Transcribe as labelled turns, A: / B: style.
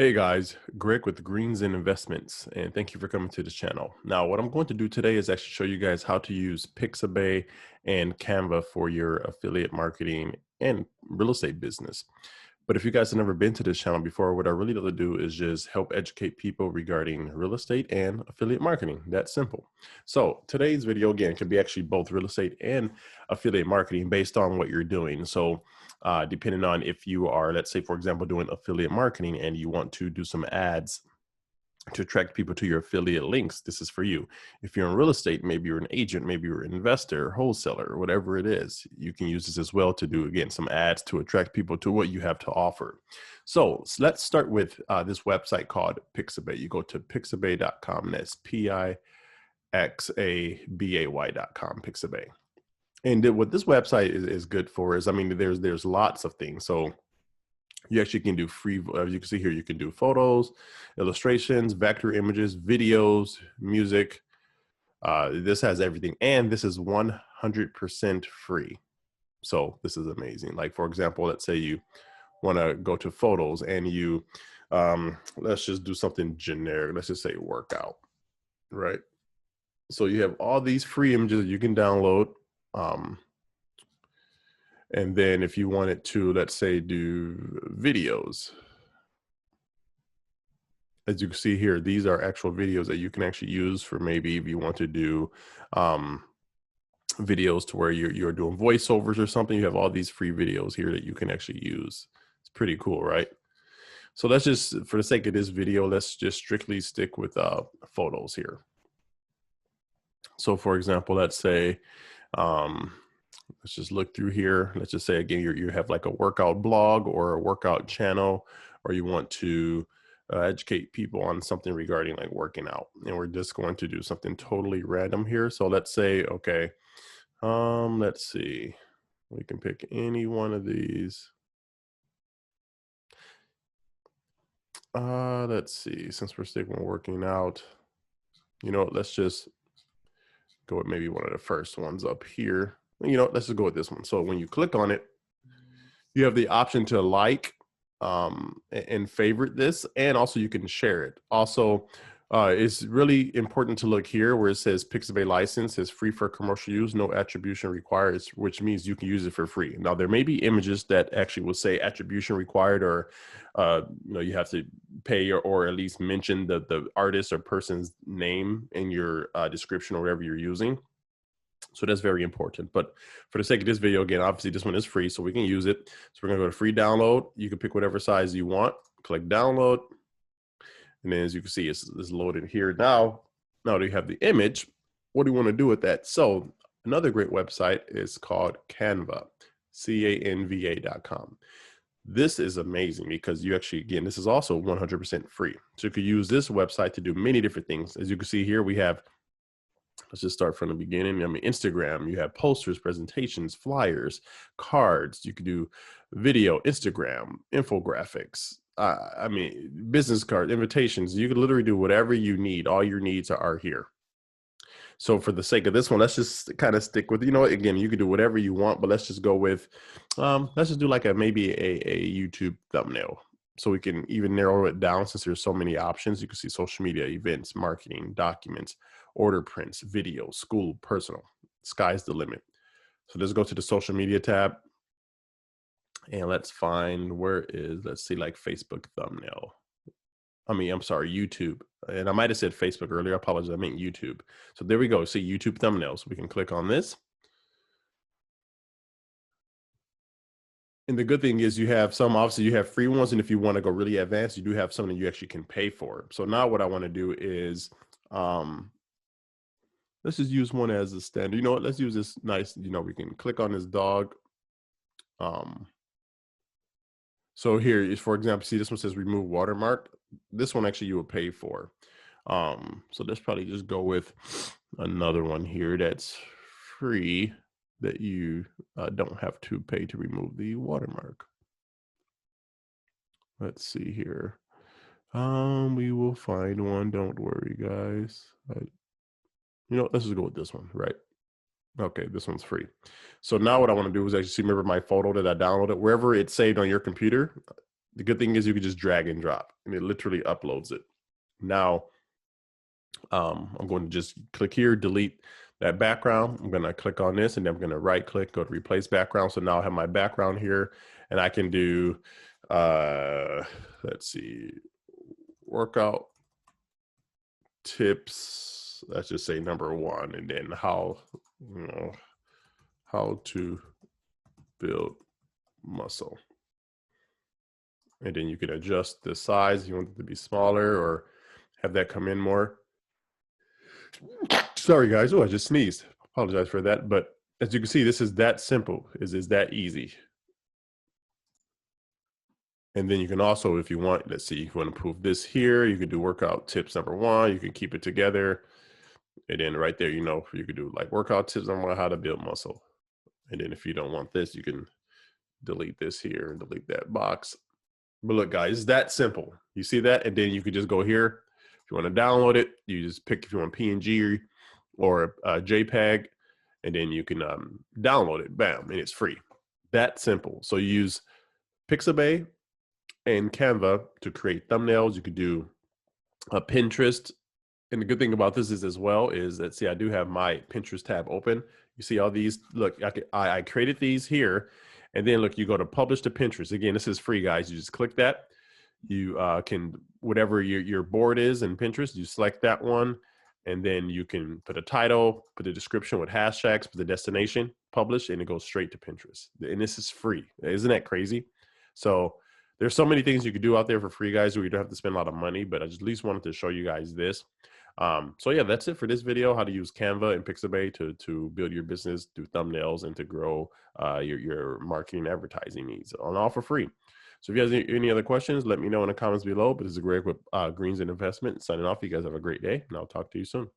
A: Hey guys, Greg with Zen Investments, and thank you for coming to this channel. Now, what I'm going to do today is actually show you guys how to use Pixabay and Canva for your affiliate marketing and real estate business. But if you guys have never been to this channel before, what I really love to do is just help educate people regarding real estate and affiliate marketing. That's simple. So today's video, again, can be actually both real estate and affiliate marketing based on what you're doing. So depending on if you are, let's say, for example, doing affiliate marketing and you want to do some ads to attract people to your affiliate links, this is for you. If you're in real estate, maybe you're an agent, maybe you're an investor, wholesaler, whatever it is, you can use this as well to do, again, some ads to attract people to what you have to offer. So let's start with this website called Pixabay. You go to pixabay.com, that's Pixabay.com, Pixabay. And what this website is good for is, I mean, there's lots of things. So you actually can do free, as you can see here, you can do photos, illustrations, vector images, videos, music. This has everything. And this is 100% free. So this is amazing. Like, for example, let's say you want to go to photos and you, let's just do something generic. Let's just say workout, right? So you have all these free images that you can download. And then if you wanted to, let's say, do videos, as you can see here, these are actual videos that you can actually use for maybe if you want to do videos to where you're doing voiceovers or something. You have all these free videos here that you can actually use. It's pretty cool, right? So let's just, for the sake of this video, let's just strictly stick with photos here. So for example, let's say, let's just look through here. Let's just say, again, you have like a workout blog or a workout channel, or you want to educate people on something regarding like working out. And we're just going to do something totally random here. So let's say, okay, let's see, we can pick any one of these. Let's see, since we're sticking with working out, you know, let's just go with maybe one of the first ones up here. You know, let's just go with this one. So when you click on it, you have the option to like and favorite this, and also you can share it. Also, it's really important to look here where it says Pixabay license is free for commercial use, no attribution required, which means you can use it for free. Now, there may be images that actually will say attribution required, or you know, you have to pay or at least mention the artist or person's name in your description or whatever you're using. So that's very important. But for the sake of this video, again, obviously this one is free, so we can use it. So we're gonna go to free download. You can pick whatever size you want, click download. And then as you can see, it's loaded here. Now that you have the image, what do you wanna do with that? So another great website is called Canva, Canva.com. This is amazing because you actually, again, this is also 100% free. So you could use this website to do many different things. As you can see here, we have, let's just start from the beginning. I mean, Instagram, you have posters, presentations, flyers, cards. You could do video, Instagram, infographics. I mean, business cards, invitations. You could literally do whatever you need. All your needs are here. So for the sake of this one, let's just kind of stick with, you know, again, you can do whatever you want, but let's just go with, let's just do like maybe a YouTube thumbnail. So we can even narrow it down since there's so many options. You can see social media, events, marketing, documents, order prints, video, school, personal. Sky's the limit. So let's go to the social media tab and let's find let's see, like Facebook thumbnail. I'm sorry, YouTube. And I might have said Facebook earlier. I apologize. I meant YouTube. So there we go. See YouTube thumbnails. We can click on this. And the good thing is you have some, obviously you have free ones. And if you want to go really advanced, you do have some that you actually can pay for. So now what I want to do is, let's just use one as a standard. You know what? Let's use this nice, you know, we can click on this dog. So here is, for example, see this one says remove watermark. This one actually you will pay for. So let's probably just go with another one here that's free that you don't have to pay to remove the watermark. Let's see here. We will find one. Don't worry, guys. You know, let's just go with this one, right? Okay, this one's free. So now what I want to do is actually see, remember my photo that I downloaded, wherever it's saved on your computer, The good thing is you can just drag and drop, and it literally uploads it. Now, I'm going to just click here, delete that background. I'm going to click on this, and then I'm going to right click, go to replace background. So now I have my background here, and I can do, let's see, workout tips. Let's just say number 1, and then how to build muscle. And then you can adjust the size. You want it to be smaller or have that come in more. Sorry guys, oh, I just sneezed. Apologize for that. But as you can see, this is that simple, is that easy. And then you can also, if you want, let's see, you want to improve this here, you can do workout tips number 1, you can keep it together. And then right there, you could do like workout tips number 1, how to build muscle. And then if you don't want this, you can delete this here and delete that box. But look guys, it's that simple. You see that? And then you could just go here. If you want to download it, you just pick if you want PNG or a JPEG, and then you can download it, bam, and it's free. That simple. So you use Pixabay and Canva to create thumbnails. You could do a Pinterest. And the good thing about this is as well is that, see, I do have my Pinterest tab open. You see all these, look, I created these here, and then look, you go to publish to Pinterest. Again, this is free guys. You just click that. You can, whatever your board is in Pinterest, you select that one, and then you can put a title, put a description with hashtags, put the destination, publish, and it goes straight to Pinterest. And this is free. Isn't that crazy? So there's so many things you could do out there for free, guys, where you don't have to spend a lot of money, but I just at least wanted to show you guys this. So yeah, that's it for this video, how to use Canva and Pixabay to build your business, do thumbnails, and to grow your marketing and advertising needs, on all for free. So if you guys have any other questions, let me know in the comments below. But this is Greg with Zen Investments signing off. You guys have a great day, and I'll talk to you soon.